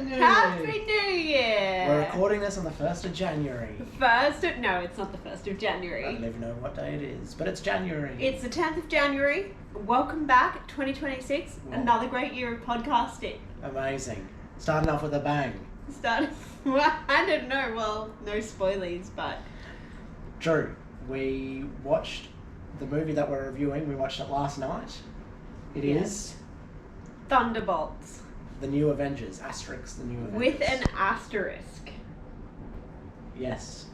New Happy Year! New Year! We're recording this on the 1st of January. No, it's not the 1st of I January. don't even know what day it is, but it's January. It's the 10th of January. Welcome back, 2026. Wow. Another great year of podcasting. Amazing. Starting off with a bang. Well, I don't know. Well, no spoilies, but... True. We watched the movie that we're reviewing. We watched it last night. It is Thunderbolts. The New Avengers. Asterisk, The New Avengers. With an asterisk. Yes.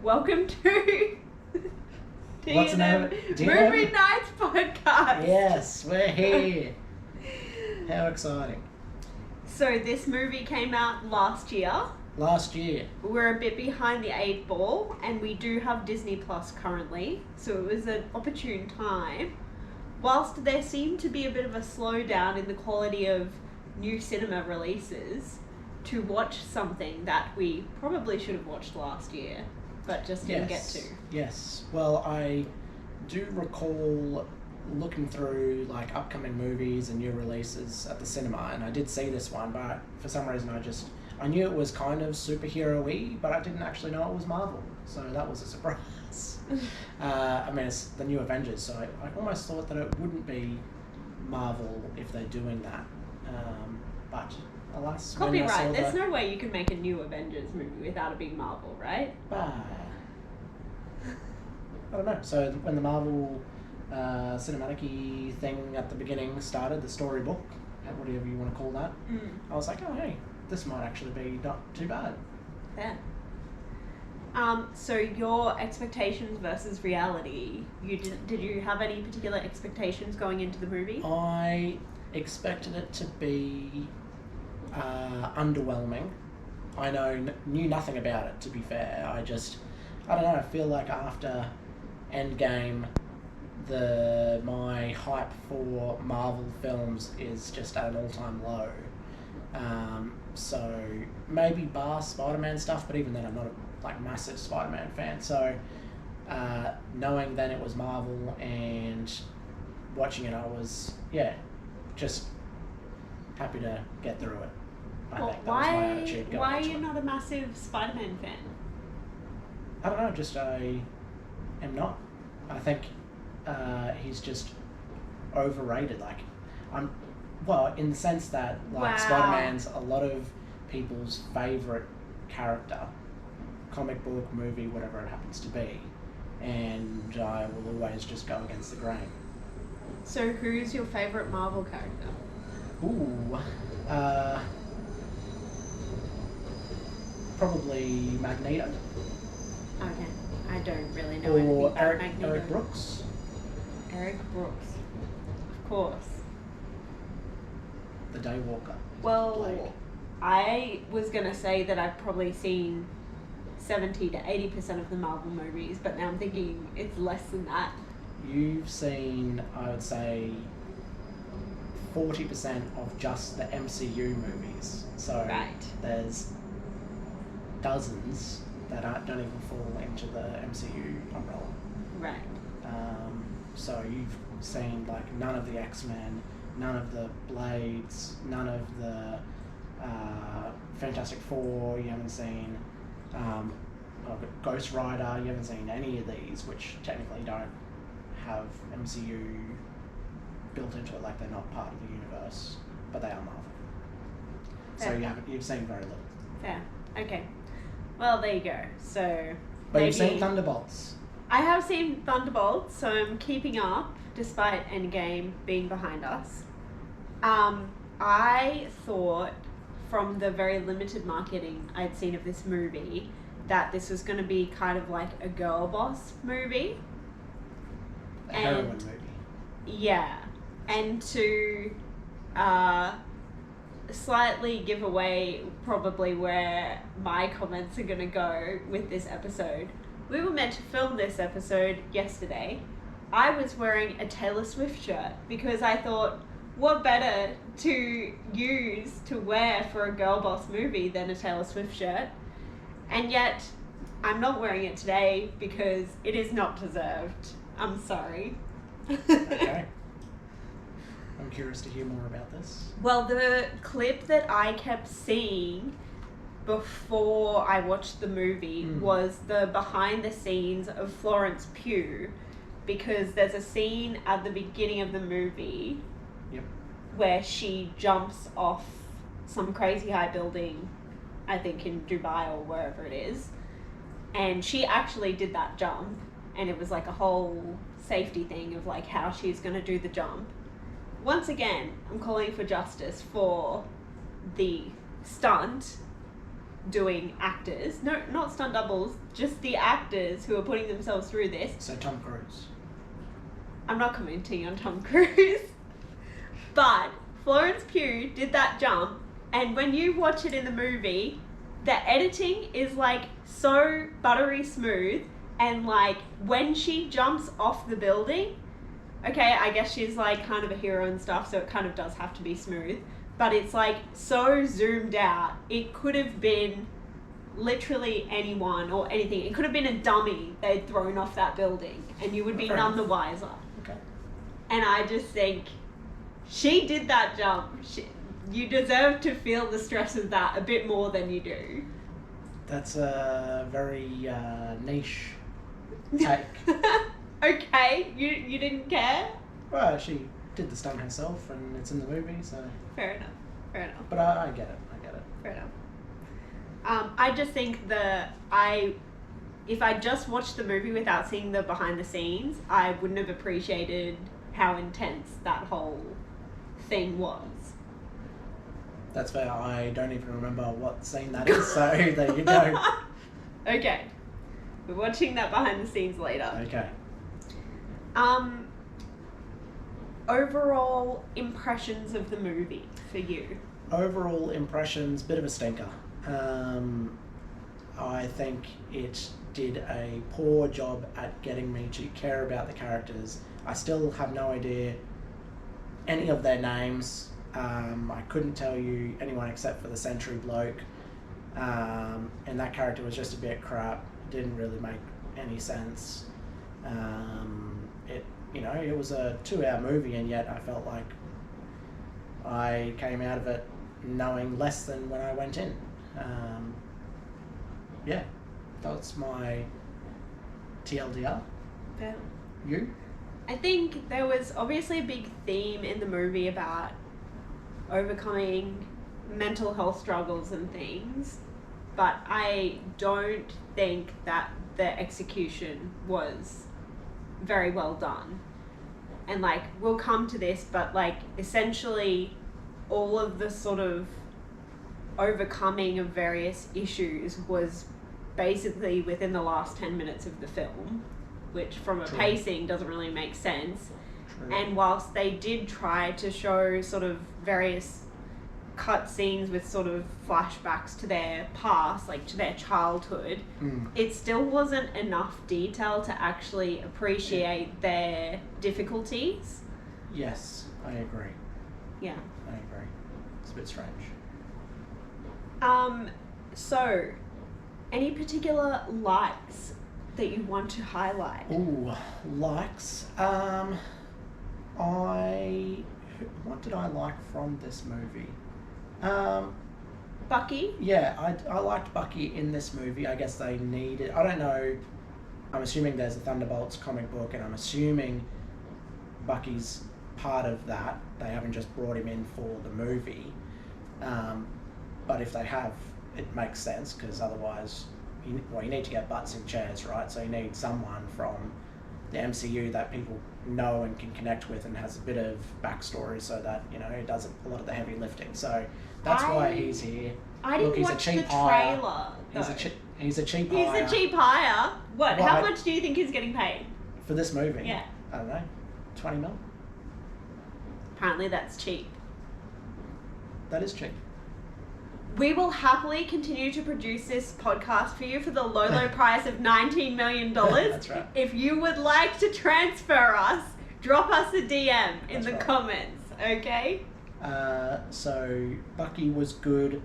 Welcome to... What's the name of it? Movie Nights Podcast. Yes, we're here. How exciting. So this movie came out last year. Last year. We're a bit behind the 8 ball, and we do have Disney Plus currently, so it was an opportune time. Whilst there seemed to be a bit of a slowdown in the quality of new cinema releases, to watch something that we probably should have watched last year, but just didn't get to. Yes. Well, I do recall looking through like upcoming movies and new releases at the cinema, and I did see this one, but for some reason I knew it was kind of superhero-y, but I didn't actually know it was Marvel, so that was a surprise. I mean, it's the New Avengers, so I almost thought that it wouldn't be Marvel if they're doing that, but alas, Copyright, there's no way you can make a new Avengers movie without it being Marvel, right? I don't know. So when the Marvel cinematic-y thing at the beginning started, the storybook, whatever you want to call that, I was like, oh hey, this might actually be not too bad. Fair. So your expectations versus reality, did you have any particular expectations going into the movie? I expected it to be underwhelming. I knew nothing about it, to be fair. I don't know, I feel like after Endgame, my hype for Marvel films is just at an all-time low. So maybe bar Spider-Man stuff, but even then I'm not a massive Spider-Man fan. So knowing then it was Marvel and watching it, I was just happy to get through it. I think that was my attitude going why are into you it. not a massive Spider-Man fan? I don't know, just I am not. I think he's just overrated. In the sense that Spider-Man's a lot of people's favourite character, comic book, movie, whatever it happens to be, and I will always just go against the grain. So who's your favourite Marvel character? Ooh, probably Magneto. Okay, I don't really know anything Or about Magneto. Eric Brooks. Eric Brooks, of course. The Daywalker. Well, Blade. I was gonna say that I've probably seen 70 to 80% of the Marvel movies, but now I'm thinking it's less than that. You've seen, I would say, 40% of just the MCU movies. So Right. there's dozens that don't even fall into the MCU umbrella. Right. So you've seen none of the X-Men, none of the Blades, none of the Fantastic Four. You haven't seen Ghost Rider. You haven't seen any of these, which technically don't have MCU built into it. They're not part of the universe, but they are Marvel. Fair. So you've seen very little. Fair. Okay. Well, there you go. So. But maybe... you've seen Thunderbolts. I have seen Thunderbolts, so I'm keeping up despite Endgame being behind us. I thought from the very limited marketing I'd seen of this movie that this was going to be kind of like a girl boss movie. The heroine movie. Yeah. And to slightly give away probably where my comments are going to go with this episode. We were meant to film this episode yesterday. I was wearing a Taylor Swift shirt because I thought, what better to use to wear for a girl boss movie than a Taylor Swift shirt? And yet, I'm not wearing it today because it is not deserved. I'm sorry. Okay. I'm curious to hear more about this. Well, the clip that I kept seeing before I watched the movie was the behind the scenes of Florence Pugh, because there's a scene at the beginning of the movie where she jumps off some crazy high building, I think in Dubai or wherever it is, and she actually did that jump, and it was like a whole safety thing of like how she's going to do the jump. Once again, I'm calling for justice for the stunt doing actors. No, not stunt doubles, just the actors who are putting themselves through this. So Tom Cruise. I'm not commenting on Tom Cruise. But Florence Pugh did that jump, and when you watch it in the movie, the editing is like so buttery smooth, and like when she jumps off the building, okay, I guess she's like kind of a hero and stuff, so it kind of does have to be smooth, but it's like so zoomed out. It could have been literally anyone or anything. It could have been a dummy they'd thrown off that building, and you would be none the wiser. Okay. And I just think she did that jump. You deserve to feel the stress of that a bit more than you do. That's a very niche take. Okay, you didn't care? Well, she did the stunt herself, and it's in the movie, so... Fair enough. But I get it. Fair enough. I just think if I just watched the movie without seeing the behind the scenes, I wouldn't have appreciated how intense that whole thing was. That's fair. I don't even remember what scene that is, so there you go. Okay. We're watching that behind the scenes later. Okay. Overall impressions of the movie for you? Overall impressions, bit of a stinker. I think it did a poor job at getting me to care about the characters. I still have no idea any of their names. I couldn't tell you anyone except for the sentry bloke. And that character was just a bit crap. Didn't really make any sense. It was a 2-hour movie, and yet I felt like I came out of it knowing less than when I went in. That's my TLDR. Yeah. You? I think there was obviously a big theme in the movie about overcoming mental health struggles and things, but I don't think that the execution was very well done. And like, we'll come to this, but like essentially all of the sort of overcoming of various issues was basically within the last 10 minutes of the film, which from a True. pacing doesn't really make sense. True. And whilst they did try to show sort of various cut scenes with sort of flashbacks to their past, like to their childhood, it still wasn't enough detail to actually appreciate their difficulties. Yes, I agree. Yeah. I agree. It's a bit strange. So, any particular likes that you want to highlight? Ooh, likes. What did I like from this movie? Bucky? Yeah, I liked Bucky in this movie. I guess they needed... I don't know. I'm assuming there's a Thunderbolts comic book, and I'm assuming Bucky's part of that. They haven't just brought him in for the movie. But if they have, it makes sense, because otherwise... you need to get butts in chairs, right? So you need someone from the MCU that people know and can connect with and has a bit of backstory, so that, it does a lot of the heavy lifting. So that's why he's here. I didn't watch the trailer. He's a cheap hire. He's a cheap hire? What? Well, How much do you think he's getting paid? For this movie? Yeah. I don't know. 20 mil? Apparently that's cheap. That is cheap. We will happily continue to produce this podcast for you for the low price of $19 million. That's right. If you would like to transfer us, drop us a DM in That's the right. comments, okay? So Bucky was good.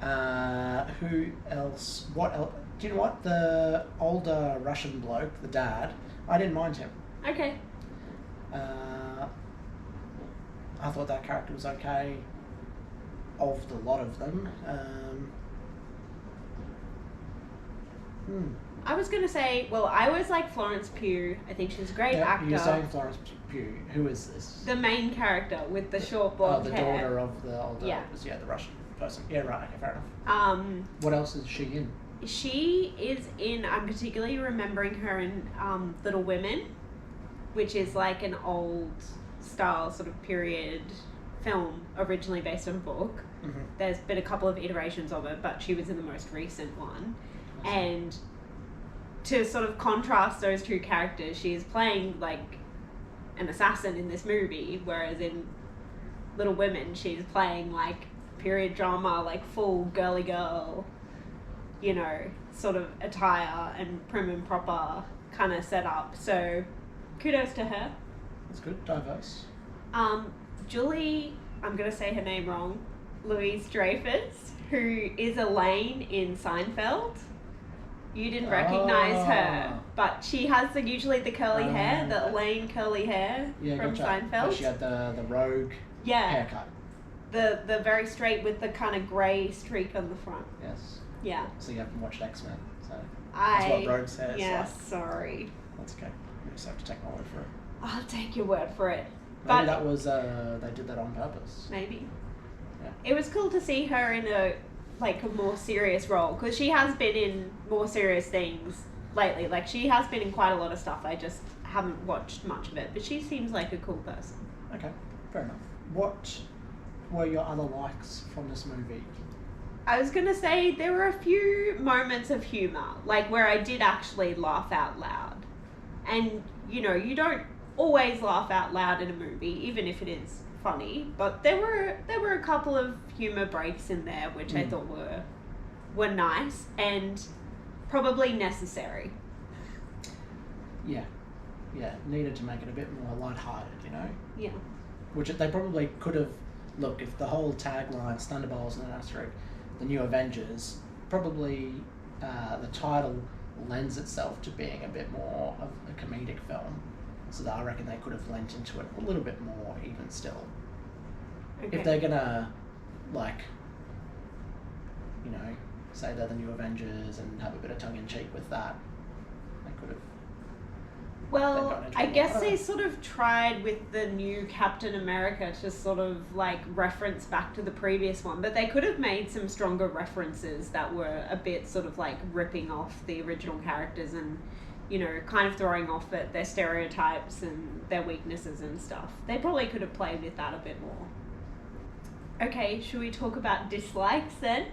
Who else? What else? Do you know what? The older Russian bloke, the dad, I didn't mind him. Okay. I thought that character was okay. Of the lot of them, I was gonna say, well, I always like Florence Pugh. I think she's a great actor. You're saying Florence Pugh. Who is this? The main character with the short blonde hair. The daughter of the older, the Russian person. Yeah, right. Okay, fair enough. What else is she in? She is in. I'm particularly remembering her in Little Women, which is like an old style sort of period film originally based on a book. Mm-hmm. There's been a couple of iterations of it, but she was in the most recent one. And to sort of contrast those two characters, she is playing like an assassin in this movie, whereas in Little Women she's playing like period drama, like full girly girl, you know, sort of attire and prim and proper kind of setup. So kudos to her. That's good. Diverse. Julie, I'm going to say her name wrong, Louise Dreyfus, who is Elaine in Seinfeld. You didn't recognise her, but she has usually the curly hair, the Elaine curly hair from Seinfeld. But she had the rogue haircut. The very straight with the kind of grey streak on the front. Yes. Yeah. So you haven't watched X-Men, so that's what rogue's hair is yes, like. sorry. That's okay. You just have to take my word for it. I'll take your word for it. Maybe that was, they did that on purpose. Maybe. Yeah. It was cool to see her in a more serious role, because she has been in more serious things lately. Like, she has been in quite a lot of stuff. I just haven't watched much of it, but she seems like a cool person. Okay, fair enough. What were your other likes from this movie? I was going to say there were a few moments of humour, like where I did actually laugh out loud. And, you know, you don't always laugh out loud in a movie, even if it is funny, but there were a couple of humour breaks in there which I thought were nice and probably necessary. Yeah, needed to make it a bit more lighthearted, you know? Yeah. Which they probably could have, look, if the whole tagline's Thunderbolts and the New Avengers, probably the title lends itself to being a bit more of a comedic film. So that I reckon they could have lent into it a little bit more, even still. Okay. If they're gonna, like, you know, say they're the New Avengers and have a bit of tongue-in-cheek with that, they could have. Well, I guess they sort of tried with the new Captain America to sort of like reference back to the previous one, but they could have made some stronger references that were a bit sort of like ripping off the original characters and, you know, kind of throwing off at their stereotypes and their weaknesses and stuff. They probably could have played with that a bit more. Okay, should we talk about dislikes then?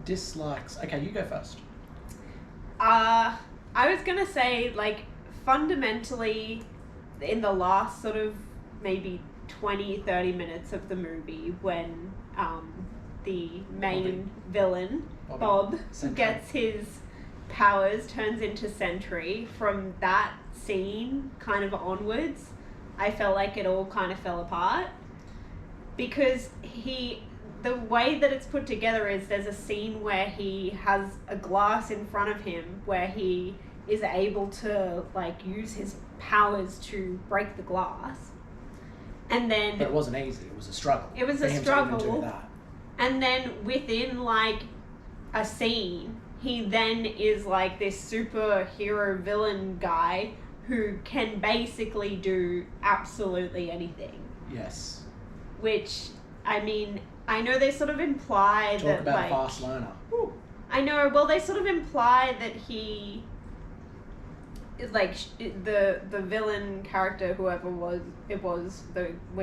Dislikes. Okay, you go first. I was gonna say, like, fundamentally, in the last sort of maybe 20-30 minutes of the movie, when the main villain, Bob gets his powers, turns into Sentry, from that scene kind of onwards, I felt like it all kind of fell apart. Because the way that it's put together is there's a scene where he has a glass in front of him where he is able to like use his powers to break the glass. And then... But it wasn't easy, it was a struggle. It was a struggle. To even do that. And then within like a scene, he then is like this superhero villain guy who can basically do absolutely anything. Yes. Which, I mean, I know they sort of imply Talk that, about like... a fast learner. Woo. I know, well, they sort of imply that he is, like, the villain character, whoever we're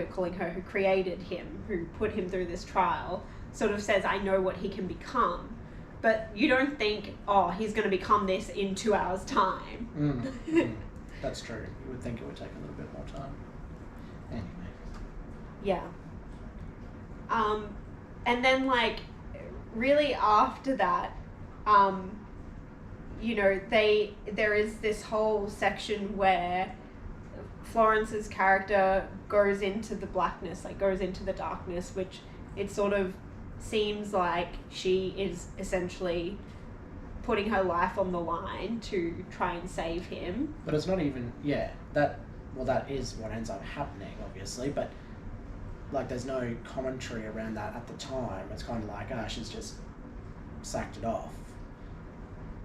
calling her, who created him, who put him through this trial, sort of says, I know what he can become. But you don't think, oh, he's going to become this in 2 hours' time. That's true. You would think it would take a little bit more time. Anyway. Yeah. And then, like, really after that, you know, there is this whole section where Florence's character goes into the blackness, like goes into the darkness, which it sort of seems like she is essentially putting her life on the line to try and save him. But it's not even, that is what ends up happening, obviously, but like there's no commentary around that at the time. It's kind of like, she's just sacked it off.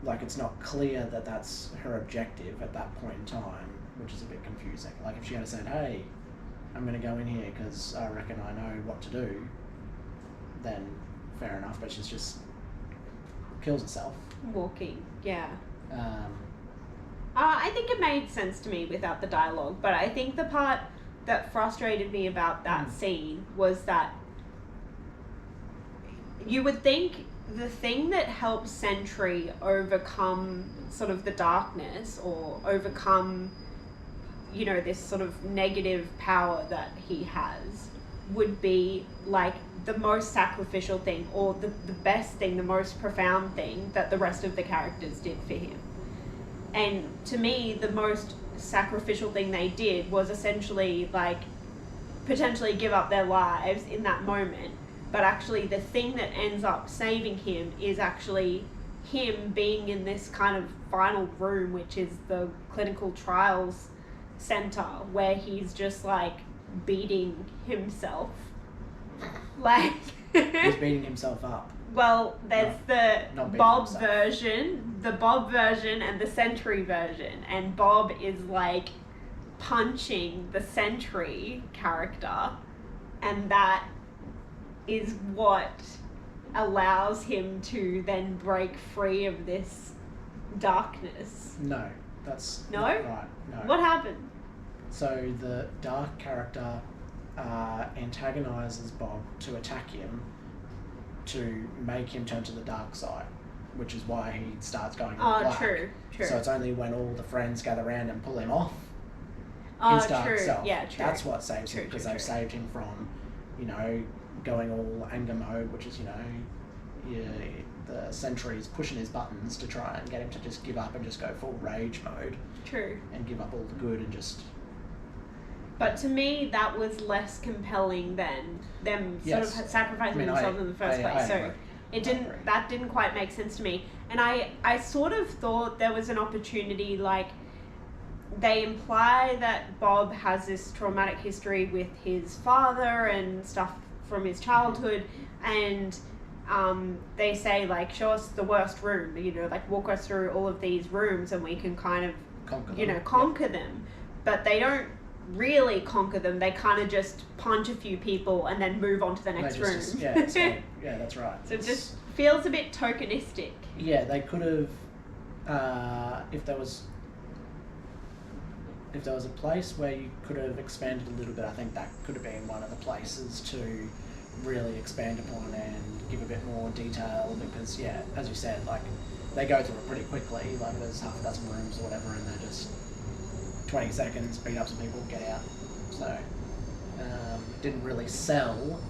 Like, it's not clear that that's her objective at that point in time, which is a bit confusing. Like, if she had said, hey, I'm going to go in here because I reckon I know what to do, then fair enough, but she's just kills herself. Walking, yeah. I think it made sense to me without the dialogue, but I think the part that frustrated me about that scene was that you would think the thing that helps Sentry overcome sort of the darkness or overcome, you know, this sort of negative power that he has would be like the most sacrificial thing or the best thing, the most profound thing that the rest of the characters did for him. And to me, the most sacrificial thing they did was essentially like potentially give up their lives in that moment. But actually the thing that ends up saving him is actually him being in this kind of final room, which is the clinical trials center, where he's just like beating himself. Like he's beating himself up. Well, there's the Bob himself. version, the Bob version and the Sentry version. And Bob is like punching the Sentry character, and that is what allows him to then break free of this darkness. No, that's no? not right. No. What happened? So the dark character antagonizes Bob to attack him, to make him turn to the dark side, which is why he starts going black. True. So it's only when all the friends gather around and pull him off his dark true. self. Yeah, true. That's what saves him, because they've saved him from, you know, going all anger mode, which is, you know, the Sentry's pushing his buttons to try and get him to just give up and just go full rage mode. True. And give up all the good and just... But to me, that was less compelling than them sort of sacrificing themselves in the first place. So that didn't quite make sense to me. And I sort of thought there was an opportunity, like, they imply that Bob has this traumatic history with his father and stuff from his childhood, and they say, like, show us the worst room, you know, like, walk us through all of these rooms and we can kind of conquer them. But they don't really conquer them. They kind of just punch a few people and then move on to the next room. Yeah, that's right. So it just feels a bit tokenistic. Yeah, they could have, if there was a place where you could have expanded a little bit, I think that could have been one of the places to really expand upon and give a bit more detail, because, yeah, as you said, like, they go through it pretty quickly, like there's half a dozen rooms or whatever, and they're just 20 seconds, beat up some people, get out. So, it didn't really sell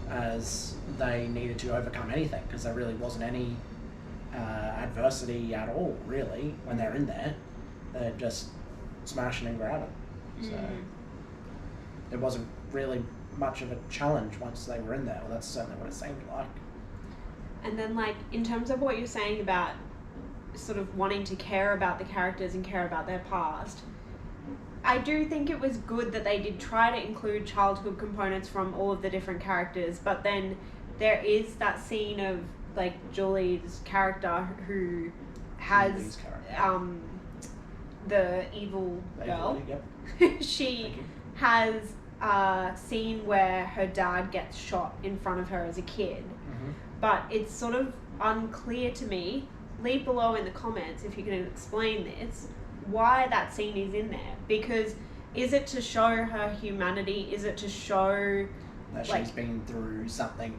as they needed to overcome anything, because there really wasn't any adversity at all, really, when they're in there. They're just smashing and grabbing. So, it wasn't really much of a challenge once they were in there. Well, that's certainly what it seemed like. And then, like, in terms of what you're saying about sort of wanting to care about the characters and care about their past, I do think it was good that they did try to include childhood components from all of the different characters, but then there is that scene of, like, Julie's character who has the evil girl. She has a scene where her dad gets shot in front of her as a kid, but it's sort of unclear to me. Leave below in the comments if you can explain this, why that scene is in there. Because is it to show her humanity? Is it to show that she's been through something?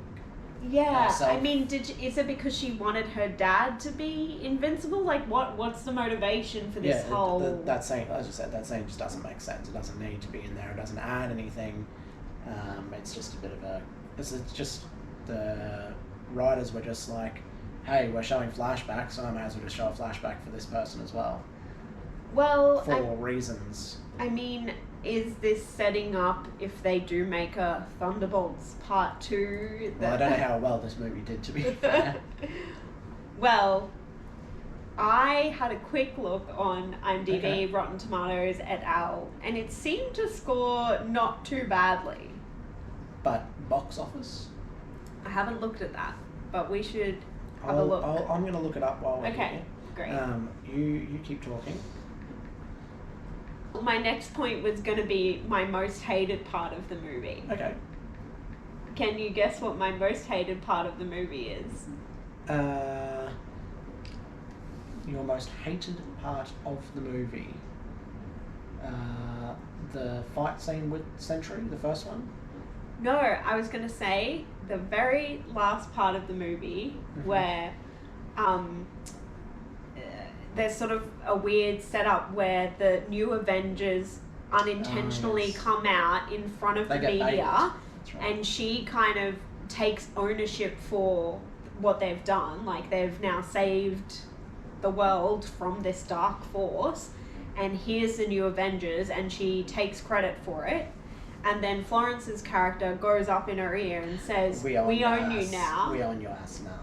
Yeah, herself? I mean, is it because she wanted her dad to be invincible? Like, what's the motivation for this whole... that scene, as you said, that scene just doesn't make sense. It doesn't need to be in there. It doesn't add anything. It's just a bit of a... It's just the writers were just like, hey, we're showing flashbacks, so I may as well just show a flashback for this person as well. Well, for reasons. I mean, is this setting up if they do make a Thunderbolts Part 2? Well, I don't know how well this movie did, to be fair. Well, I had a quick look on IMDb, Rotten Tomatoes et al., and it seemed to score not too badly. But box office? I haven't looked at that, but we should have a look. I'm going to look it up while we're Okay, here. great. You keep talking. My next point was going to be my most hated part of the movie. Okay. Can you guess what my most hated part of the movie is? Your most hated part of the movie? The fight scene with Sentry, the first one? No, I was going to say the very last part of the movie where there's sort of a weird setup where the new Avengers unintentionally come out in front of the media, and she kind of takes ownership for what they've done. Like, they've now saved the world from this dark force, and here's the new Avengers, and she takes credit for it. And then Florence's character goes up in her ear and says, we own you now. We own your ass now.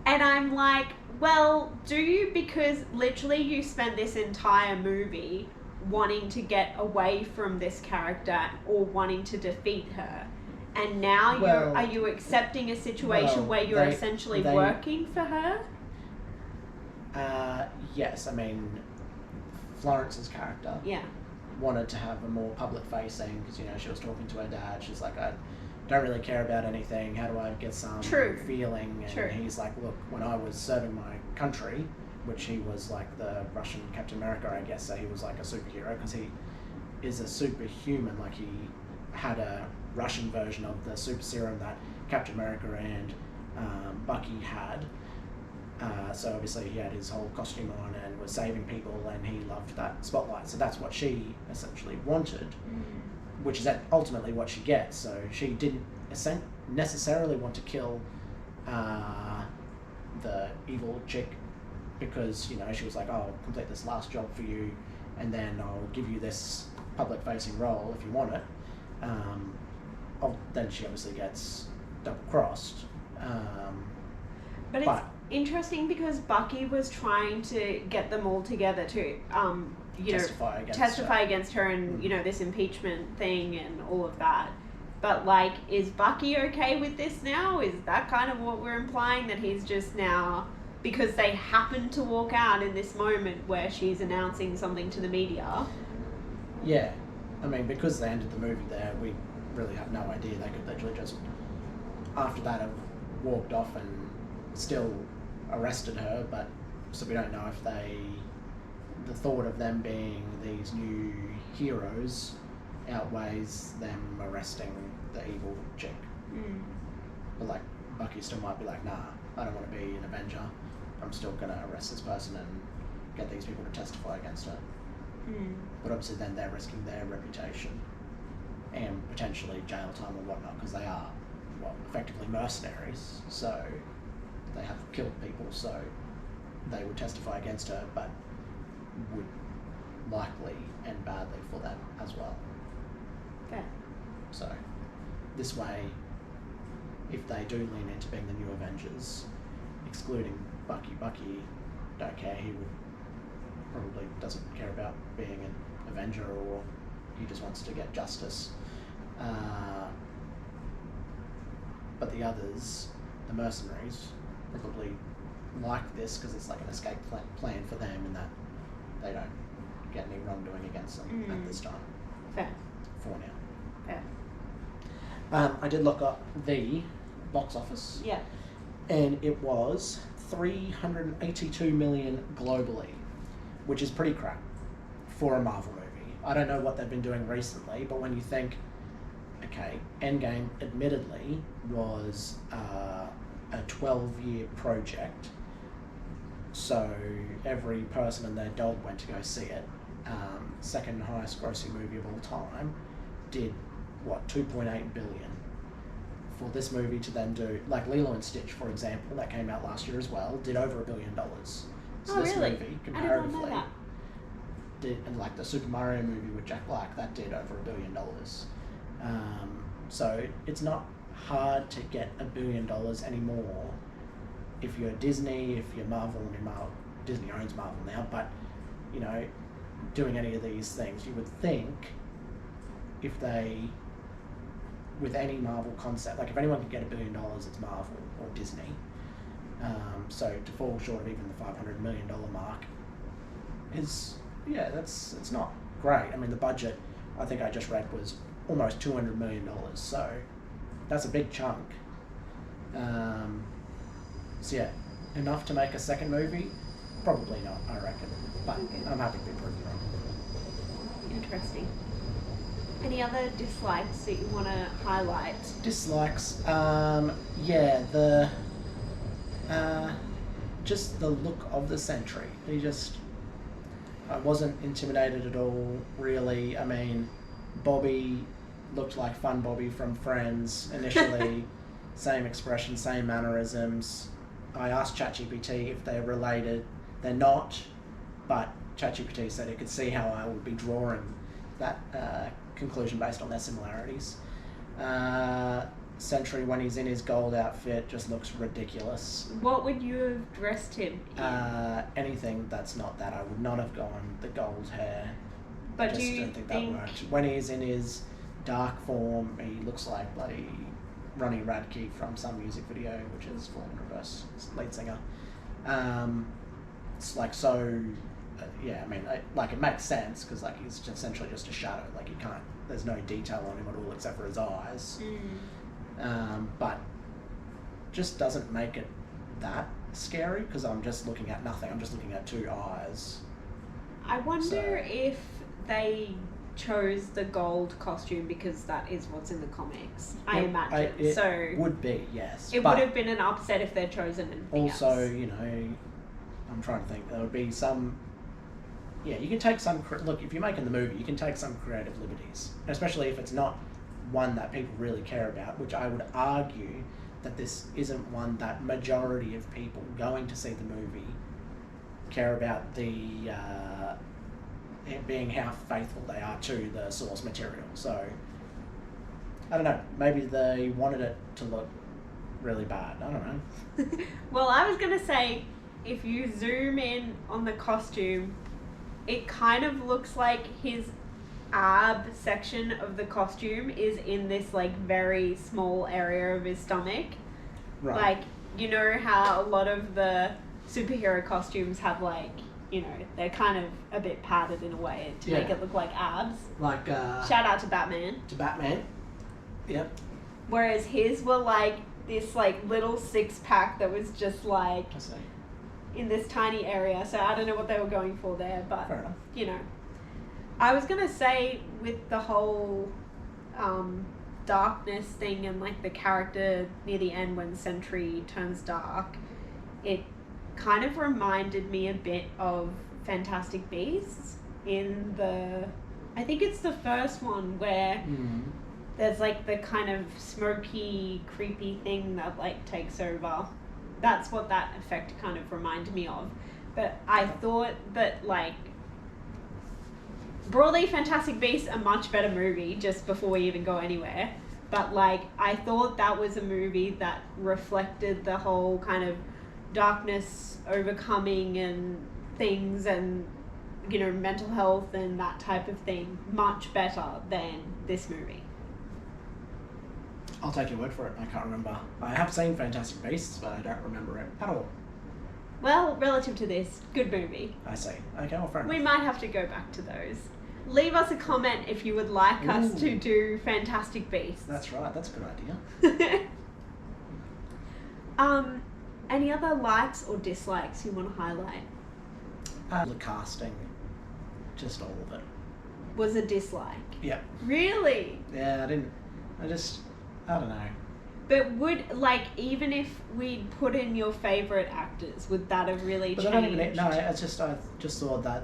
And I'm like, well, do you? Because literally you spent this entire movie wanting to get away from this character or wanting to defeat her. And now are you accepting a situation where you're essentially working for her? Yes, I mean, Florence's character wanted to have a more public facing, because, you know, she was talking to her dad. She's like, I don't really care about anything. How do I get some feeling? And he's like, look, when I was serving my country, which he was like the Russian Captain America, I guess, so he was like a superhero because he is a superhuman. Like, he had a Russian version of the super serum that Captain America and Bucky had. So obviously he had his whole costume on and was saving people, and he loved that spotlight. So that's what she essentially wanted, which is ultimately what she gets. So she didn't necessarily want to kill the evil chick, because, you know, she was like, oh, I'll complete this last job for you, and then I'll give you this public-facing role if you want it. Then she obviously gets double-crossed. But it's interesting because Bucky was trying to get them all together to, testify against her and, you know, this impeachment thing and all of that. But, like, is Bucky okay with this now? Is that kind of what we're implying? That he's just now, because they happen to walk out in this moment where she's announcing something to the media? Yeah. I mean, because they ended the movie there, we really have no idea. They could literally just, after that, have walked off and still arrested her, but so we don't know if the thought of them being these new heroes outweighs them arresting the evil chick. But, like, Bucky still might be like, nah, I don't want to be an Avenger. I'm still going to arrest this person and get these people to testify against her. But obviously then they're risking their reputation and potentially jail time or whatnot, because they are, effectively mercenaries. So they have killed people, so they would testify against her, but would likely end badly for that as well. Fair. So this way, if they do lean into being the new Avengers, excluding Bucky don't care. He probably doesn't care about being an Avenger, or he just wants to get justice. But the others, the mercenaries, probably like this because it's like an escape plan for them, and that they don't get any wrongdoing against them at this time. Fair. For now. Fair. I did look up the box office. Yeah. And it was 382 million globally, which is pretty crap for a Marvel movie. I don't know what they've been doing recently, but when you think, okay, Endgame admittedly was a 12-year project, so every person and their dog went to go see it. Second highest grossing movie of all time, did what, 2.8 billion. For this movie to then do, like Lilo and Stitch, for example, that came out last year as well, did over $1 billion. So this movie, comparatively, did, and like the Super Mario movie with Jack Black, that did over $1 billion. So it's not hard to get $1 billion anymore if you're Disney, if you're Marvel, Disney owns Marvel now, but, you know, doing any of these things, you would think if they with any Marvel concept. Like if anyone can get $1 billion, it's Marvel or Disney. So to fall short of even the $500 million mark is, it's not great. I mean, the budget I think I just read was almost $200 million, so that's a big chunk. So yeah, enough to make a second movie? Probably not, I reckon. But I'm happy to be proven wrong. Interesting. Any other dislikes that you want to highlight? Dislikes? Just the look of the Sentry. I wasn't intimidated at all, really. I mean, Bobby looked like Fun Bobby from Friends initially. Same expression, same mannerisms. I asked ChatGPT if they're related. They're not, but ChatGPT said it could see how I would be drawing that conclusion based on their similarities. Sentry, when he's in his gold outfit, just looks ridiculous. What would you have dressed him in? Anything that's not that. I would not have gone the gold hair. But I just don't think that worked. When he's in his dark form, he looks like bloody Ronnie Radke from some music video, which is Fall in Reverse, lead singer. It's like so. I mean, it makes sense because like he's essentially just a shadow. Like there's no detail on him at all except for his eyes. But just doesn't make it that scary because I'm just looking at nothing. I'm just looking at two eyes. I wonder if they chose the gold costume because that is what's in the comics. I imagine. It would be, yes. It would have been an upset if they'd chosen anything else. Also, I'm trying to think. There would be some. Yeah, you can take some. Look, if you're making the movie, you can take some creative liberties, especially if it's not one that people really care about. Which I would argue that this isn't one that majority of people going to see the movie care about the it being how faithful they are to the source material. So I don't know. Maybe they wanted it to look really bad. I don't know. Well, I was gonna say if you zoom in on the costume, it kind of looks like his ab section of the costume is in this like very small area of his stomach. Right. Like, you know how a lot of the superhero costumes have like, they're kind of a bit padded in a way to make it look like abs. Like shout out to Batman. Yep. Whereas his were like this like little six pack that was just like I see. In this tiny area. So I don't know what they were going for there, but fair enough. I was gonna say with the whole darkness thing and like the character near the end when Sentry turns dark, it kind of reminded me a bit of Fantastic Beasts in I think it's the first one where there's like the kind of smoky, creepy thing that like takes over. That's what that effect kind of reminded me of. But I thought that like broadly Fantastic Beasts a much better movie just before we even go anywhere. But like I thought that was a movie that reflected the whole kind of darkness overcoming and things and mental health and that type of thing much better than this movie. I'll take your word for it. I can't remember. I have seen Fantastic Beasts, but I don't remember it at all. Well, relative to this, good movie. I see. Okay, well, fair enough. We might have to go back to those. Leave us a comment if you would like us to do Fantastic Beasts. That's right. That's a good idea. Any other likes or dislikes you want to highlight? The casting. Just all of it. Was a dislike? Yep. Really? Yeah, I don't know. But would, even if we'd put in your favourite actors, would that have really changed? I just thought that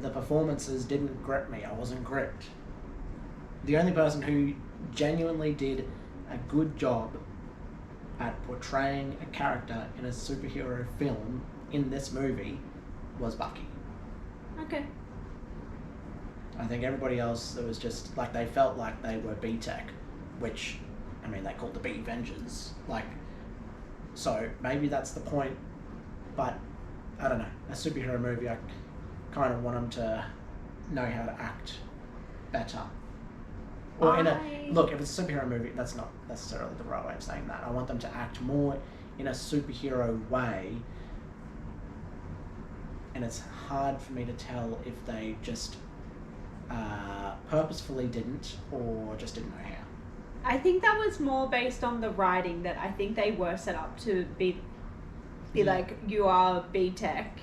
the performances didn't grip me. I wasn't gripped. The only person who genuinely did a good job at portraying a character in a superhero film in this movie was Bucky. Okay. I think everybody else, it was just, they felt like they were B-Tech, which, they called the B-Vengers. So maybe that's the point, but I don't know. A superhero movie, I kind of want them to know how to act better. Or look, if it's a superhero movie, that's not necessarily the right way of saying that. I want them to act more in a superhero way, and it's hard for me to tell if they just purposefully didn't or just didn't know how. I think that was more based on the writing, that I think they were set up to be like, you are B-Tech.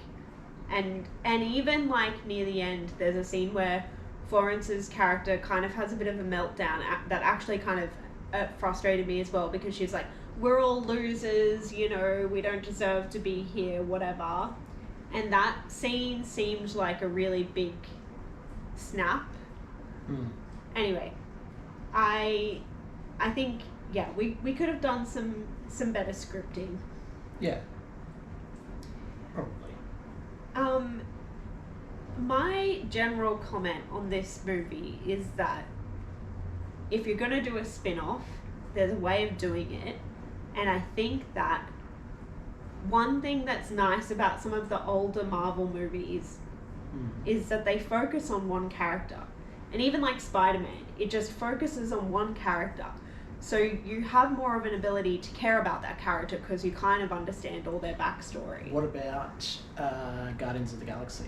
And even like near the end, there's a scene where Florence's character kind of has a bit of a meltdown that actually kind of frustrated me as well, because she's like, we're all losers, you know, we don't deserve to be here, whatever. And that scene seemed like a really big snap. Anyway, I think, yeah, we could have done some better scripting. Yeah. Probably. My general comment on this movie is that if you're going to do a spin-off, there's a way of doing it. And I think that one thing that's nice about some of the older Marvel movies is that they focus on one character. And even like Spider-Man, it just focuses on one character. So you have more of an ability to care about that character because you kind of understand all their backstory. What about Guardians of the Galaxy?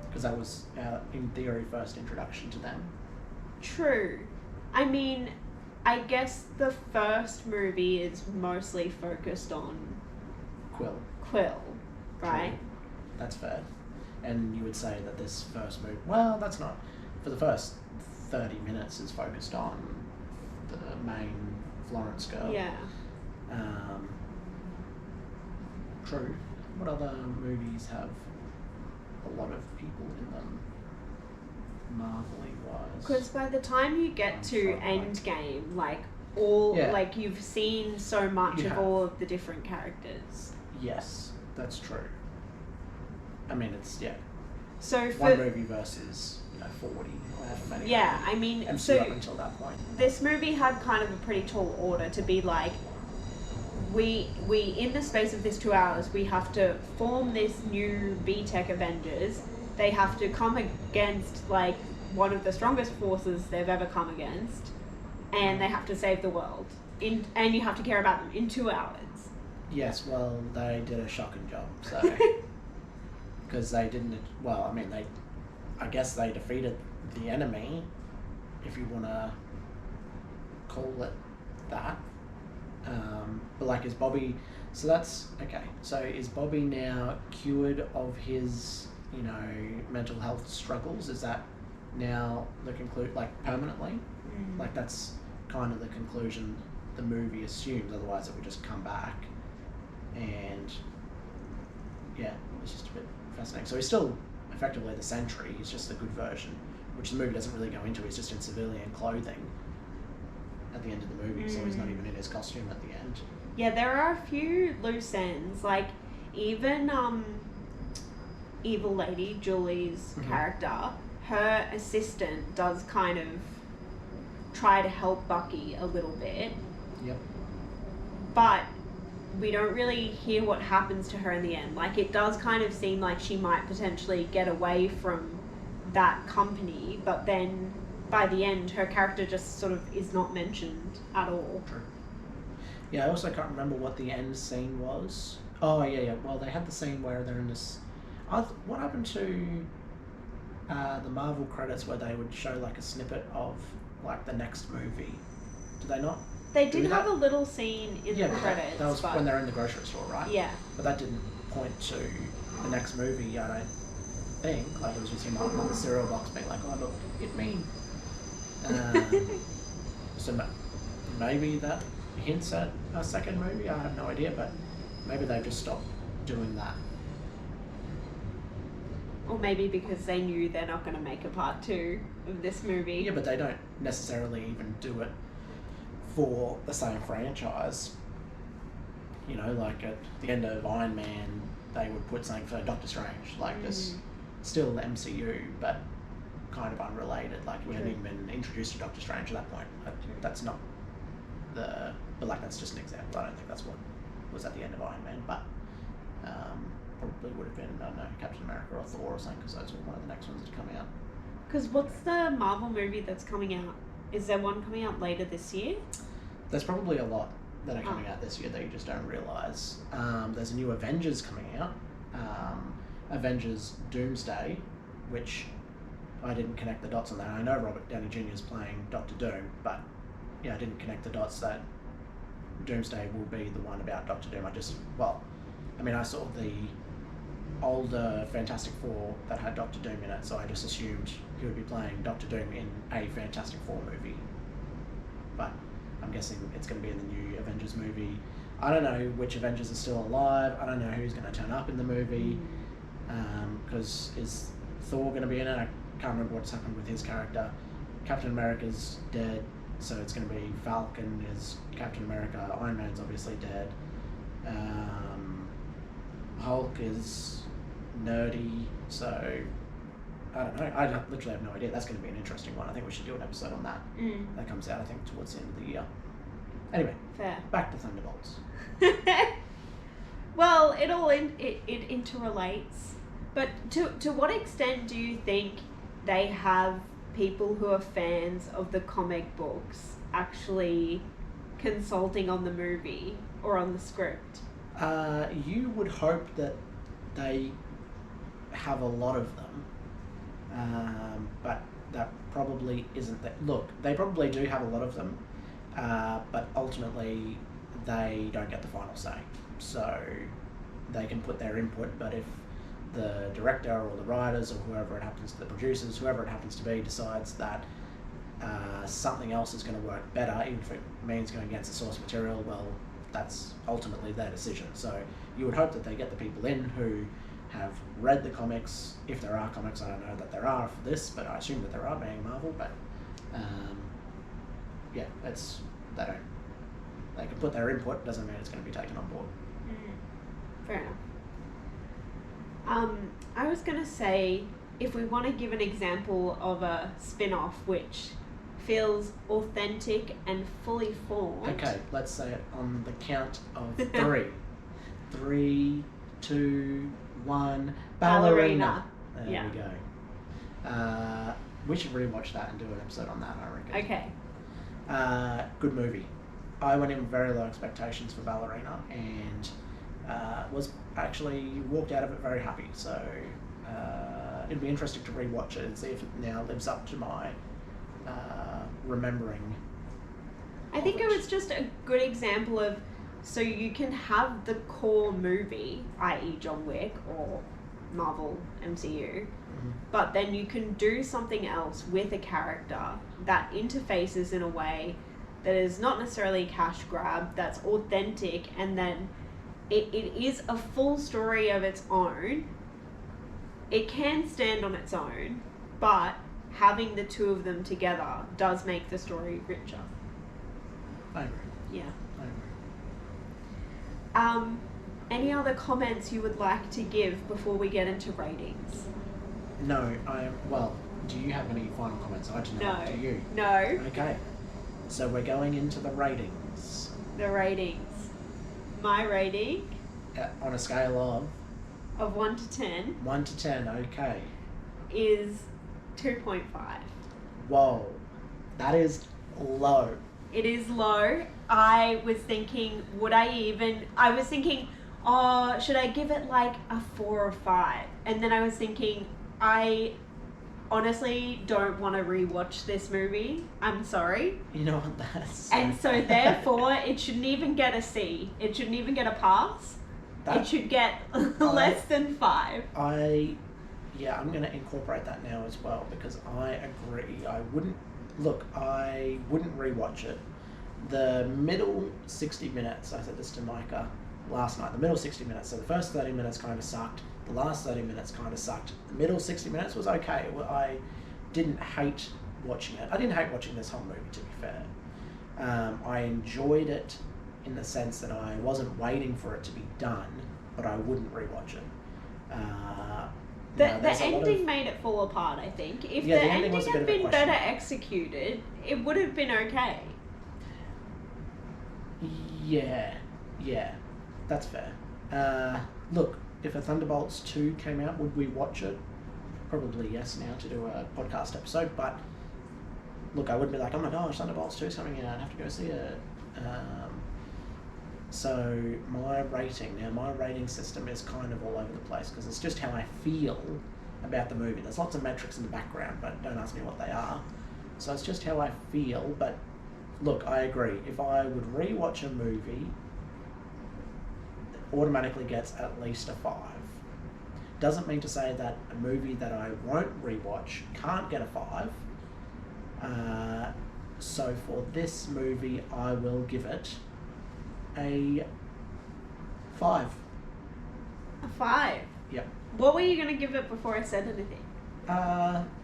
Because that was, in theory, first introduction to them. True. I mean, I guess the first movie is mostly focused on Quill, right? True. That's fair. And you would say that this first movie, well, that's not, for the first 30 minutes is focused on the main Florence girl. Yeah. True. What other movies have a lot of people in them, Marvel-y wise? Because by the time you get to Endgame, like like you've seen so much of all of the different characters. Yes, that's true. I mean, it's So one movie versus 40 or however many. Yeah, I mean, MCU so up until that point. This movie had kind of a pretty tall order to be like, we in the space of this 2 hours, we have to form this new B-Tech Avengers. They have to come against like one of the strongest forces they've ever come against, and they have to save the world. And you have to care about them in 2 hours. Yes, well, they did a shocking job, so because they didn't. Well, I mean, I guess they defeated the enemy, if you want to call it that. But like, is Bobby? So that's okay. So is Bobby now cured of his, mental health struggles? Is that now the permanently? Like, that's kind of the conclusion the movie assumes. Otherwise, it would just come back, and yeah, it's just a bit fascinating. So he's still effectively the Sentry. He's just the good version, which the movie doesn't really go into. He's just in civilian clothing at the end of the movie, so he's not even in his costume at the end. Yeah, there are a few loose ends. Like, even Evil Lady, Julie's character, her assistant does kind of try to help Bucky a little bit. Yep. But we don't really hear what happens to her in the end. Like, it does kind of seem like she might potentially get away from that company, but then by the end, her character just sort of is not mentioned at all. True. Yeah, I also can't remember what the end scene was. Oh, yeah. Well, they had the scene where they're in this... what happened to the Marvel credits where they would show, like, a snippet of, like, the next movie? Did they not? They did have a little scene in the credits. That was when they're in the grocery store, right? Yeah. But that didn't point to the next movie, I don't think. Like, it was just him on the cereal box being like, oh, look, hit me. So maybe that hints at a second movie. I have no idea, but maybe they've just stopped doing that. Or maybe because they knew they're not going to make a part 2 of this movie. Yeah, but they don't necessarily even do it for the same franchise. Like at the end of Iron Man, they would put something for Doctor Strange. Like, this still the MCU, but kind of unrelated. Like, we hadn't even been introduced to Doctor Strange at that point. That's not but like, that's just an example. I don't think that's what was at the end of Iron Man, but probably would have been, I don't know, Captain America or Thor or something, because those were one of the next ones that come out. Because what's the Marvel movie that's coming out? Is there one coming out later this year? There's probably a lot that are coming out this year that you just don't realise. There's a new Avengers coming out. Avengers Doomsday, which I didn't connect the dots on that. I know Robert Downey Jr. is playing Doctor Doom, but I didn't connect the dots that Doomsday will be the one about Doctor Doom. I saw the older Fantastic Four that had Doctor Doom in it, so I just assumed he would be playing Doctor Doom in a Fantastic Four movie. But I'm guessing it's going to be in the new Avengers movie. I don't know which Avengers are still alive. I don't know who's going to turn up in the movie. Because is Thor going to be in it? I can't remember what's happened with his character. Captain America's dead, so it's going to be Falcon as Captain America. Iron Man's obviously dead. Hulk is nerdy, so I don't know. I literally have no idea. That's going to be an interesting one. I think we should do an episode on that. That comes out, I think, towards the end of the year. Anyway, fair. Back to Thunderbolts. Well, it interrelates. But to what extent do you think they have people who are fans of the comic books actually consulting on the movie or on the script? You would hope that they have a lot of them, but that probably isn't that. Look, they probably do have a lot of them, but ultimately they don't get the final say. So they can put their input, but if the director or the writers or whoever it happens to, the producers, whoever it happens to be, decides that something else is going to work better, even if it means going against the source material, well, that's ultimately their decision. So you would hope that they get the people in who have read the comics. If there are comics, I don't know that there are for this, but I assume that there are, being Marvel. But they can put their input, doesn't mean it's going to be taken on board. Fair enough. I was going to say, if we want to give an example of a spin-off which feels authentic and fully formed. Okay, let's say it on the count of 3. 3, 2, 1. Ballerina. There we go. We should rewatch that and do an episode on that, I reckon. Okay. Good movie. I went in with very low expectations for Ballerina and was actually walked out of it very happy. So it'd be interesting to rewatch it and see if it now lives up to my remembering. I think it was just a good example of, so you can have the core movie, i.e. John Wick or Marvel MCU, but then you can do something else with a character that interfaces in a way that is not necessarily a cash grab, that's authentic, and then it is a full story of its own. It can stand on its own, but having the two of them together does make the story richer. I agree. Yeah. I agree. Any other comments you would like to give before we get into ratings? No, do you have any final comments? I don't know. No. Do you? No. Okay. So we're going into the ratings. The ratings. My rating On a scale of 1 to 10 1 to 10, okay. is 2.5. Whoa. That is low. It is low. I was thinking, should I give it like a 4 or 5? And then I was thinking, I honestly don't want to rewatch this movie. I'm sorry. You know what, that's... And so therefore, it shouldn't even get a C. It shouldn't even get a pass. It should get less than 5. I'm going to incorporate that now as well, because I agree. I wouldn't rewatch it. The middle 60 minutes, I said this to Micah last night, the middle 60 minutes, so the first 30 minutes kind of sucked, the last 30 minutes kind of sucked, the middle 60 minutes was okay. I didn't hate watching it. I didn't hate watching this whole movie, to be fair. I enjoyed it in the sense that I wasn't waiting for it to be done, but I wouldn't rewatch it. The ending made it fall apart, I think. If the ending had been better executed, it would have been okay. Yeah, that's fair. Look, if a Thunderbolts 2 came out, would we watch it? probably yes now to do a podcast episode, but look, I wouldn't be like, oh my gosh, Thunderbolts 2 is coming out, I have to go see it. So my rating system is kind of all over the place because it's just how I feel about the movie. There's lots of metrics in the background, but don't ask me what they are. So it's just how I feel, but look, I agree. If I would rewatch a movie, it automatically gets at least a 5. Doesn't mean to say that a movie that I won't rewatch can't get a 5. So for this movie, I will give it a 5. A 5? Yep. What were you going to give it before I said anything?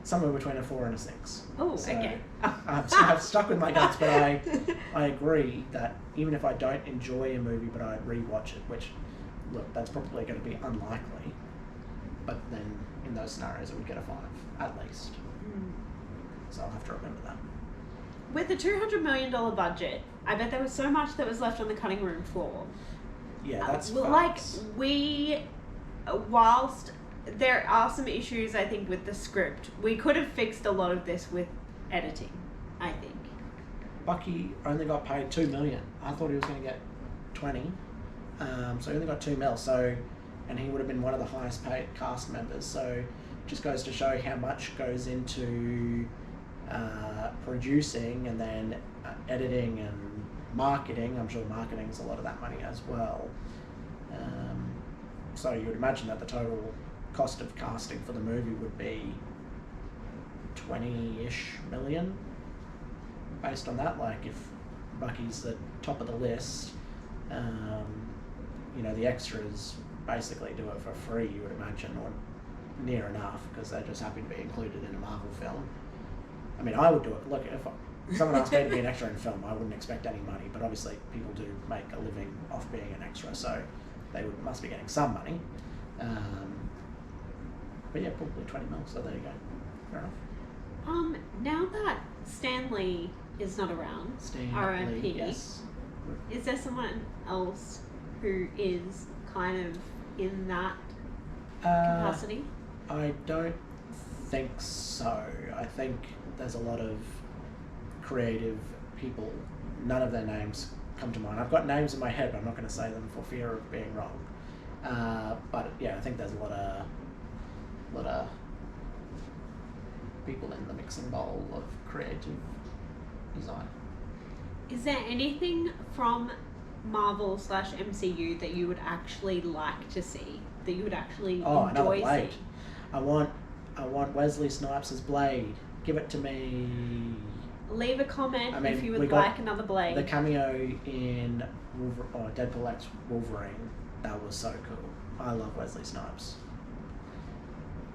Somewhere between a 4 and a 6. Oh, so okay. I've stuck with my guts, but I agree that even if I don't enjoy a movie but I rewatch it, which, look, that's probably going to be unlikely, but then in those scenarios it would get a 5, at least. So I'll have to remember that. With the $200 million budget, I bet there was so much that was left on the cutting room floor. Yeah, that's whilst there are some issues, I think, with the script, we could have fixed a lot of this with editing, I think. Bucky only got paid $2 million. I thought he was going to get 20. So he only got $2 million. So, and he would have been one of the highest paid cast members. So, just goes to show how much goes into producing and then editing and marketing. I'm sure marketing is a lot of that money as well. So you would imagine that the total cost of casting for the movie would be 20-ish million based on that. Like if Bucky's the top of the list, the extras basically do it for free, you would imagine, or near enough, because they're just happy to be included in a Marvel film. I mean, I would do it. Look, if someone asked me to be an extra in a film, I wouldn't expect any money, but obviously people do make a living off being an extra, so they must be getting some money. But yeah, probably 20 mil, so there you go. Fair enough. Now that Stan Lee is not around, R.I.P., yes. Is there someone else who is kind of in that capacity? I don't think so. I think there's a lot of creative people. None of their names come to mind. I've got names in my head, but I'm not going to say them for fear of being wrong. But yeah, I think there's a lot of people in the mixing bowl of creative design. Is there anything from Marvel/MCU that you would actually like to see, that you would actually enjoy Blade. seeing? I want Wesley Snipes as Blade. Give it to me. Leave a comment if you would like another Blade. The cameo in Deadpool X Wolverine, that was so cool. I love Wesley Snipes.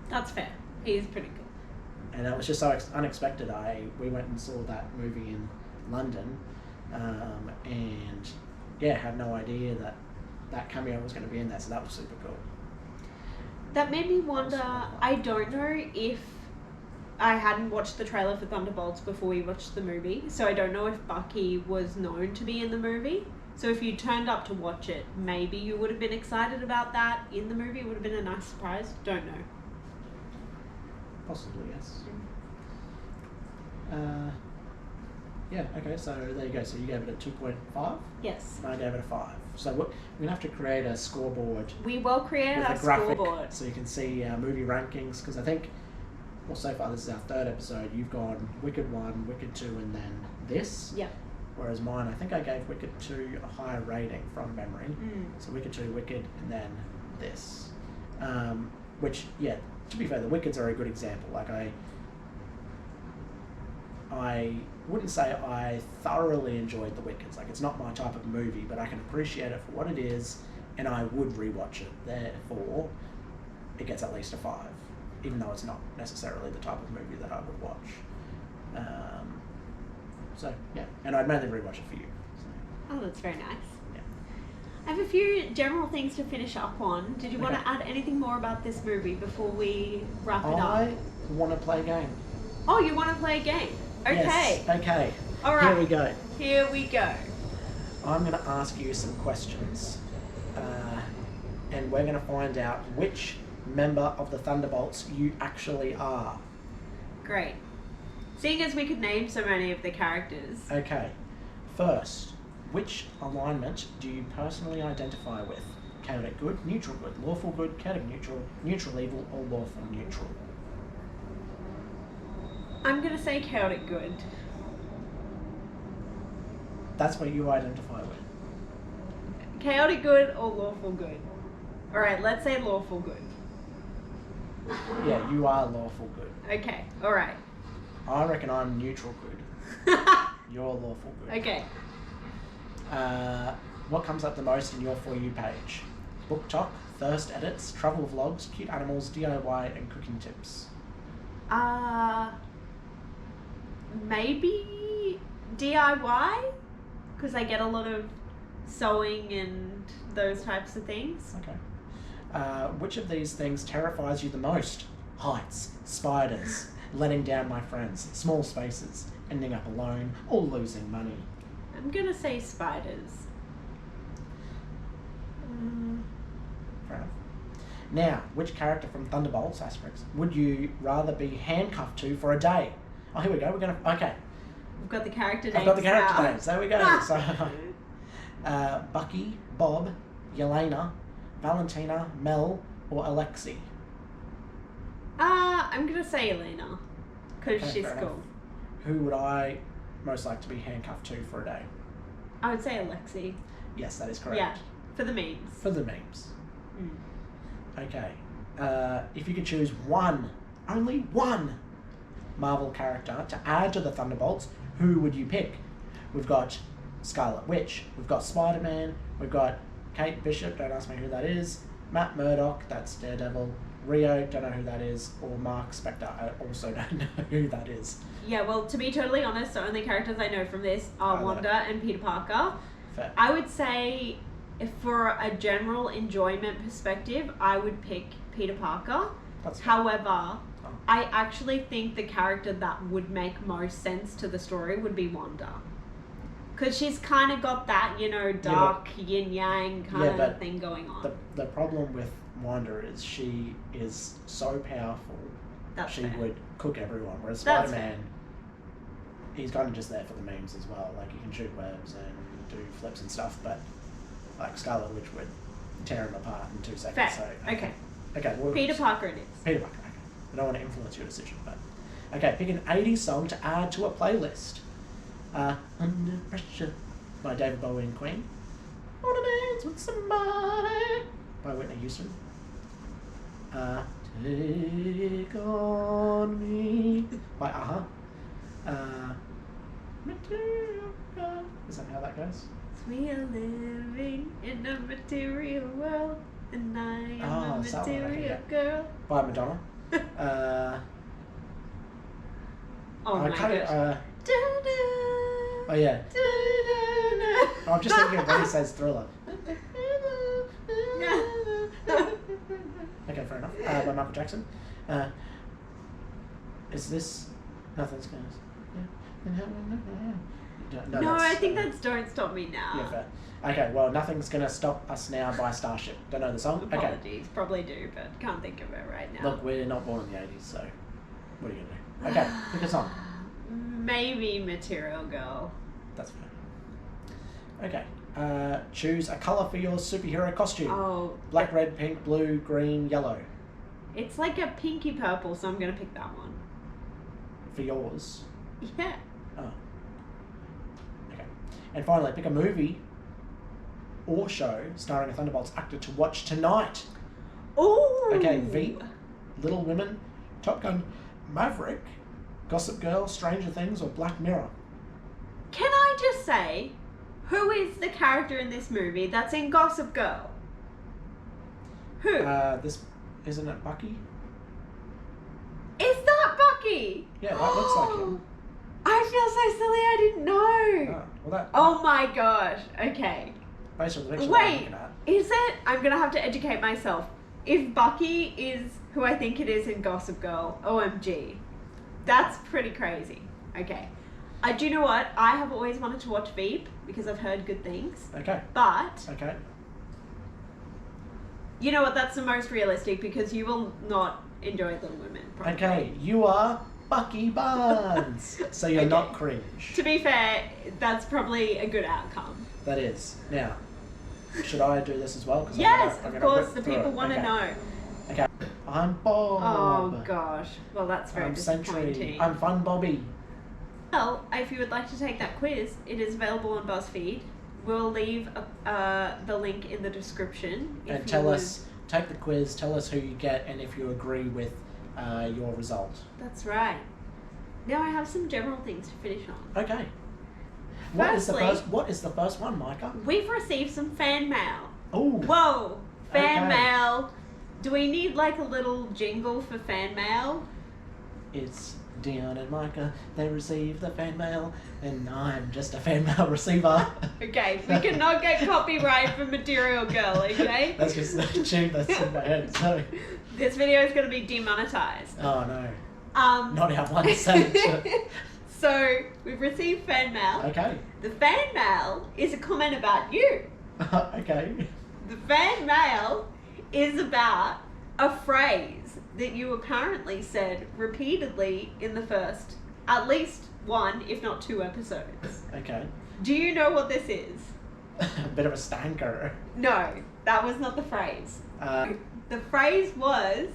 That's fair. He is pretty cool. And that was just so unexpected. We went and saw that movie in London, and yeah, had no idea that cameo was going to be in there, so that was super cool. That made me wonder, I don't know if I hadn't watched the trailer for Thunderbolts before we watched the movie, so I don't know if Bucky was known to be in the movie. So if you turned up to watch it, maybe you would have been excited about that in the movie. It would have been a nice surprise. Don't know. Possibly, yes. Yeah, okay, so there you go. So you gave it a 2.5? Yes. And I gave it a 5. So we're going to have to create a scoreboard. We will create with our a graphic scoreboard. so you can see our movie rankings, because I think, well, so far this is our 3rd episode. You've gone Wicked 1, Wicked 2, and then this. Yeah. Whereas mine, I think I gave Wicked 2 a higher rating from memory. So Wicked 2, Wicked, and then this. Which, yeah, to be fair, the Wickeds are a good example. Like, I wouldn't say I thoroughly enjoyed the Wickeds. Like, it's not my type of movie, but I can appreciate it for what it is, and I would rewatch it. Therefore, it gets at least a 5, even though it's not necessarily the type of movie that I would watch. So, yeah. And I'd mainly rewatch it for you. So. Oh, that's very nice. Yeah. I have a few general things to finish up on. Did you want to add anything more about this movie before we wrap it up? I want to play a game. Oh, you want to play a game? Okay. Yes, okay. All right. Here we go. Here we go. I'm going to ask you some questions, and we're going to find out which member of the Thunderbolts you actually are. Great. Seeing as we could name so many of the characters. Okay. First, which alignment do you personally identify with? Chaotic good, neutral good, lawful good, chaotic neutral, neutral evil, or lawful neutral? I'm going to say chaotic good. That's what you identify with. Chaotic good or lawful good? Alright, let's say lawful good. Yeah, you are lawful good. Okay, alright. I reckon I'm neutral good. You're lawful good. Okay. What comes up the most in your For You page? Book talk, thirst edits, travel vlogs, cute animals, DIY, and cooking tips. Maybe DIY? Because I get a lot of sewing and those types of things. Okay. Which of these things terrifies you the most? Heights, spiders, letting down my friends, small spaces, ending up alone, or losing money. I'm gonna say spiders. Fair enough. Now, which character from Thunderbolts asterisks would you rather be handcuffed to for a day? Oh, here we go. Okay. We've got the character names. I've got the character now. names. There we go. So, Bucky, Bob, Yelena, Valentina, Mel, or Alexi? I'm gonna say Elena. Because Okay, she's fair cool. enough. Who would I most like to be handcuffed to for a day? I would say Alexi. Yes, that is correct. Yeah, for the memes. For the memes. Mm. Okay. If you could choose one, only one Marvel character to add to the Thunderbolts, who would you pick? We've got Scarlet Witch, we've got Spider-Man, we've got Kate Bishop, don't ask me who that is, Matt Murdock, that's Daredevil, Rio, don't know who that is, or Mark Spector, I also don't know who that is. Yeah, well, to be totally honest, the only characters I know from this are Wanda and Peter Parker. Fair. I would say, if for a general enjoyment perspective, I would pick Peter Parker. That's fair. However, I actually think the character that would make most sense to the story would be Wanda. Because she's kind of got that, dark yin-yang kind of thing going on. The problem with Wanda is she is so powerful That's she fair. would cook everyone. Whereas That's Spider-Man, he's kind of just there for the memes as well. Like, he can shoot webs and do flips and stuff, but like Scarlet Witch would tear him apart in 2 seconds. Fair. So, Okay. Okay. Well, Peter Parker it is. Peter Parker. Okay. I don't want to influence your decision, but okay. Pick an '80s song to add to a playlist. Under Pressure by David Bowie and Queen. Wanna Dance with Somebody by Whitney Houston. Take on Me by Material Girl. Is that how that goes? We are living in a material world, and I am a is that one? Okay, material yeah. girl. By Madonna. Oh my gosh. Oh yeah. I'm just thinking of when he says Thriller. Yeah. Okay, fair enough. By Michael Jackson. Is this Nothing's Gonna... No, I think that's Don't Stop Me Now. Yeah, fair. Okay, well, Nothing's Gonna Stop Us Now by Starship. Don't know the song? Okay. Apologies, probably do, but can't think of it right now. Look, we're not born in the 80s, so what are you going to do? Okay, pick a song. Maybe Material Girl. That's fair. Okay. Choose a colour for your superhero costume. Oh. Black, red, pink, blue, green, yellow. It's like a pinky purple, so I'm going to pick that one. For yours. Yeah. Oh. Okay. And finally, pick a movie or show starring a Thunderbolts actor to watch tonight. Ooh. Okay, Veep, Little Women, Top Gun, Maverick, Gossip Girl, Stranger Things, or Black Mirror. Can I just say, who is the character in this movie that's in Gossip Girl? Who? This isn't it Bucky? Is that Bucky? Yeah, that looks like him. I feel so silly, I didn't know. Well, that Oh my gosh. Okay. based on the picture I'm Wait, looking at. is it? I'm going to have to educate myself. If Bucky is who I think it is in Gossip Girl, OMG. That's pretty crazy. Okay. Do you know what? I have always wanted to watch Veep because I've heard good things. Okay. But Okay. You know what? That's the most realistic because you will not enjoy Little Women. Probably. Okay, you are Bucky Barnes, so you're not cringe. To be fair, that's probably a good outcome. That is. Now, should I do this as well? Yes, of course. The people want to know. Okay. I'm Bob. Oh gosh. Well, that's very disappointing. Century. I'm Fun Bobby. Well, if you would like to take that quiz, it is available on BuzzFeed. We'll leave the link in the description. And take the quiz, tell us who you get, and if you agree with your result. That's right. Now I have some general things to finish on. Okay. Firstly, what is the first one, Micah? We've received some fan mail. Oh. Whoa! Fan mail. Do we need like a little jingle for fan mail? It's Dion and Micah. They receive the fan mail, and I'm just a fan mail receiver. Okay, we cannot get copyright for Material Girl, okay? That's just the tune that's in my head, so... This video is going to be demonetized. Oh no. Not our 1 cent. So, we've received fan mail. Okay. The fan mail is a comment about you. Okay. The fan mail is about a phrase that you apparently said repeatedly in the first, at least 1, if not 2 episodes. Okay. Do you know what this is? A bit of a stanker. No, that was not the phrase. The phrase was,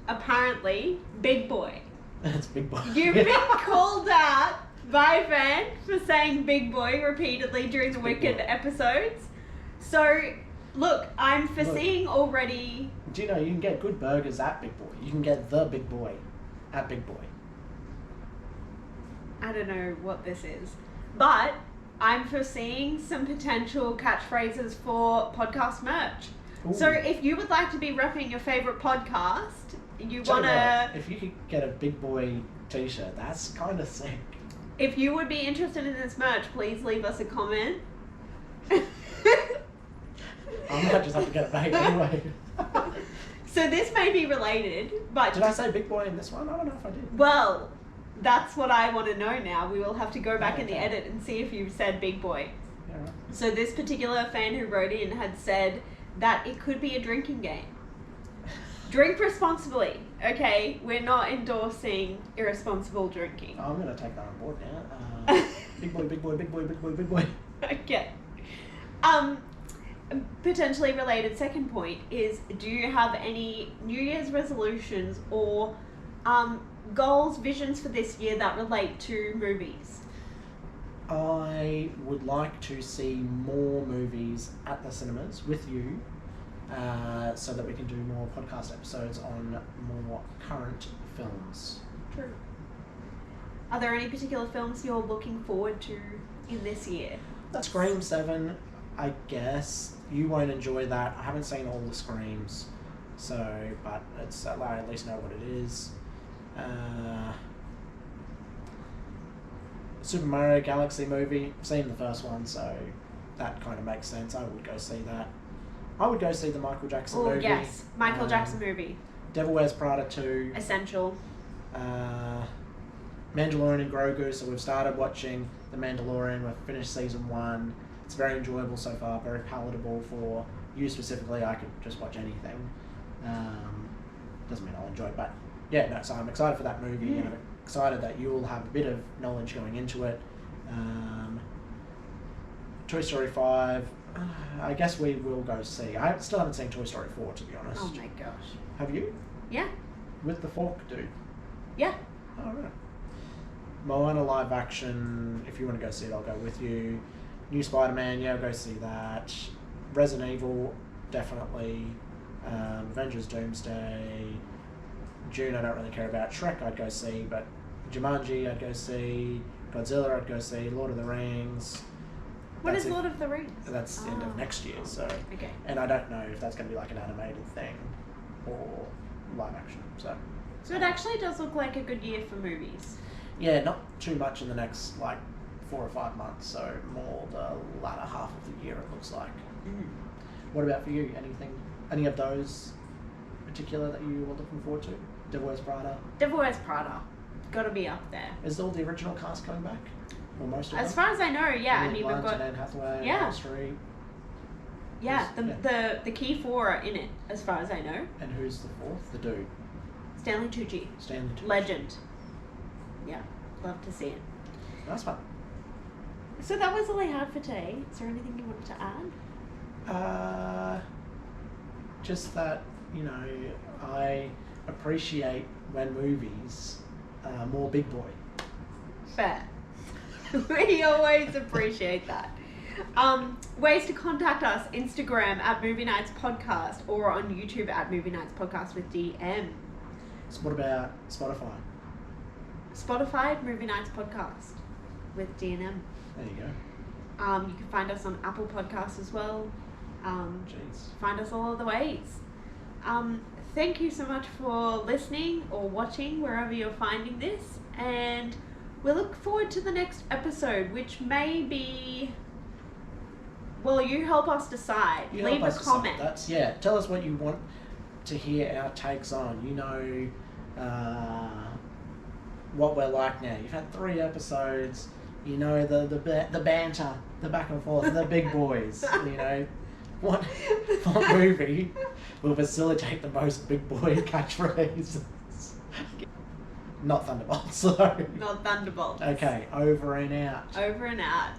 apparently, big boy. It's big boy. You've been called out by a fan for saying big boy repeatedly during the Wicked episodes. So, look, I'm foreseeing already... Do you know you can get good burgers at Big Boy? You can get the Big Boy at Big Boy. I don't know what this is. But I'm foreseeing some potential catchphrases for podcast merch. Ooh. So if you would like to be repping your favourite podcast, you want to... If you could get a Big Boy t-shirt, that's kind of sick. If you would be interested in this merch, please leave us a comment. I might just have to get it back anyway. So this may be related, but... Did I say Big Boy in this one? I don't know if I did. Well, that's what I want to know now. We will have to go back in the edit and see if you said Big Boy. Yeah, right. So this particular fan who wrote in had said that it could be a drinking game. Drink responsibly, okay? We're not endorsing irresponsible drinking. Oh, I'm going to take that on board now. Big boy, big boy, big boy, big boy, big boy. Okay. Potentially related second point is, do you have any New Year's resolutions or goals, visions for this year that relate to movies? I would like to see more movies at the cinemas with you, so that we can do more podcast episodes on more current films. True. Are there any particular films you're looking forward to in this year? That's Scream 7, I guess. You won't enjoy that. I haven't seen all the Screams, so, but it's, I at least know what it is. Super Mario Galaxy movie. I've seen the first one, so that kind of makes sense. I would go see that. I would go see the Michael Jackson movie. Oh, yes. Michael Jackson movie. Devil Wears Prada 2. Essential. Mandalorian and Grogu. So we've started watching The Mandalorian. We've finished season 1. It's very enjoyable so far. Very palatable for you specifically. I could just watch anything. Doesn't mean I'll enjoy it, but yeah, no, so I'm excited for that movie. And I'm excited that you will have a bit of knowledge going into it. Toy Story 5, I guess we will go see. I still haven't seen Toy Story 4, to be honest. Oh my gosh. Have you? Yeah. With the fork dude? Yeah. Oh, right. Moana live action, if you want to go see it, I'll go with you. New Spider-Man, yeah, I'll go see that. Resident Evil, definitely. Avengers Doomsday. June, I don't really care about. Shrek, I'd go see, but Jumanji, I'd go see. Godzilla, I'd go see. Lord of the Rings. What is Lord of the Rings? That's the end of next year, so. Okay. And I don't know if that's going to be like an animated thing or live action, so. So it actually does look like a good year for movies. Yeah, not too much in the next, 4 or 5 months, so more the latter half of the year, it looks like. What about for you? Any of those particular that you were looking forward to? Devil Wears Prada? Devil Wears Prada. Gotta be up there. Is all the original cast coming back? Or most of them? As far as I know, yeah. I mean, we've got... Anne Hathaway, yeah. Meryl Streep. Yeah, the key four are in it, as far as I know. And who's the fourth? The dude. Stanley Tucci. Stanley Tucci. Legend. Yeah, love to see it. Nice one. So that was all I had for today. Is there anything you wanted to add? Just that, you know, I appreciate when movies are more big boy. Fair. We always appreciate that. Ways to contact us: Instagram at Movie Nights Podcast, or on YouTube at Movie Nights Podcast with DM. So what about Spotify? Spotify, Movie Nights Podcast with DNM. There you go. You can find us on Apple Podcasts as well. Jeez. Find us all of the ways. Thank you so much for listening or watching wherever you're finding this, and we look forward to the next episode, which may be... Well, you help us decide. Leave a comment. Tell us what you want to hear our takes on. You know what we're like now. You've had 3 episodes. You know the banter, the back and forth, the big boys. You know what movie will facilitate the most big boy catchphrases? Not Thunderbolts. Sorry. Not Thunderbolts. Okay, over and out. Over and out.